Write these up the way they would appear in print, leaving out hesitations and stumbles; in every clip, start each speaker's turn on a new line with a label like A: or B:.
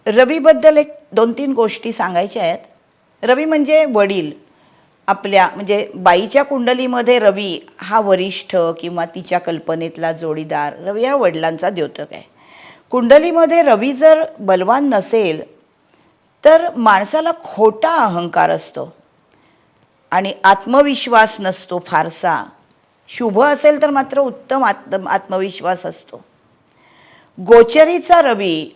A: रवीबद्दल एक 2-3 गोष्टी सांगायच्या आहेत. रवी म्हणजे वडील. आपल्या म्हणजे बाईच्या कुंडलीमध्ये रवी हा वरिष्ठ किंवा तिच्या कल्पनेतला जोडीदार. रवी हा वडिलांचा द्योतक आहे. कुंडलीमध्ये रवी जर बलवान नसेल तर माणसाला खोटा अहंकार असतो आणि आत्मविश्वास नसतो फारसा. शुभ असेल तर मात्र उत्तम आत्मविश्वास असतो. गोचरीचा रवी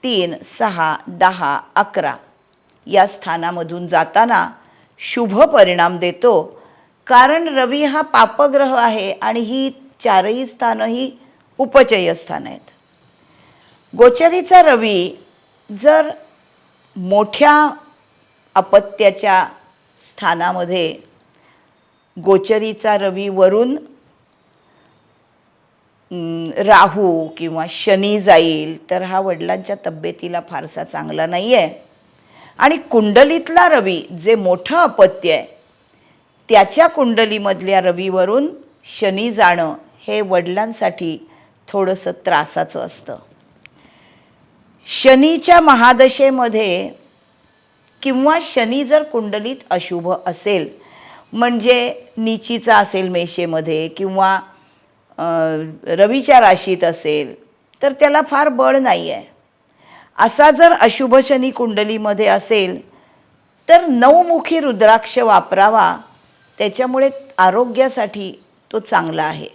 A: 3, 6, 10, 11 या स्थानामधून जाताना शुभ परिणाम देतो, कारण रवी हा पापग्रह आहे आणि ही 4ही स्थानं ही उपचय स्थानं आहेत. गोचरीचा रवी जर मोठ्या अपत्याच्या स्थानामध्ये गोचरीचा रवी वरून राहू किंवा शनी जाईल तर हा वडिलांच्या तब्येतीला फारसा चांगला नाही आहे. आणि कुंडलीतला रवी जे मोठं अपत्य आहे त्याच्या कुंडलीमधल्या रवीवरून शनी जाणं हे वडिलांसाठी थोडंसं त्रासाचं असतं. शनीच्या महादशेमध्ये किंवा शनी जर कुंडलीत अशुभ असेल म्हणजे नीचीचा असेल मेषेमध्ये किंवा रवीच्या राशीत असेल तर त्याला फार बळ नाही आहे. असा जर अशुभ शनी कुंडलीमध्ये असेल तर 9मुखी रुद्राक्ष वापरावा, त्याच्यामुळे आरोग्यासाठी तो चांगला आहे.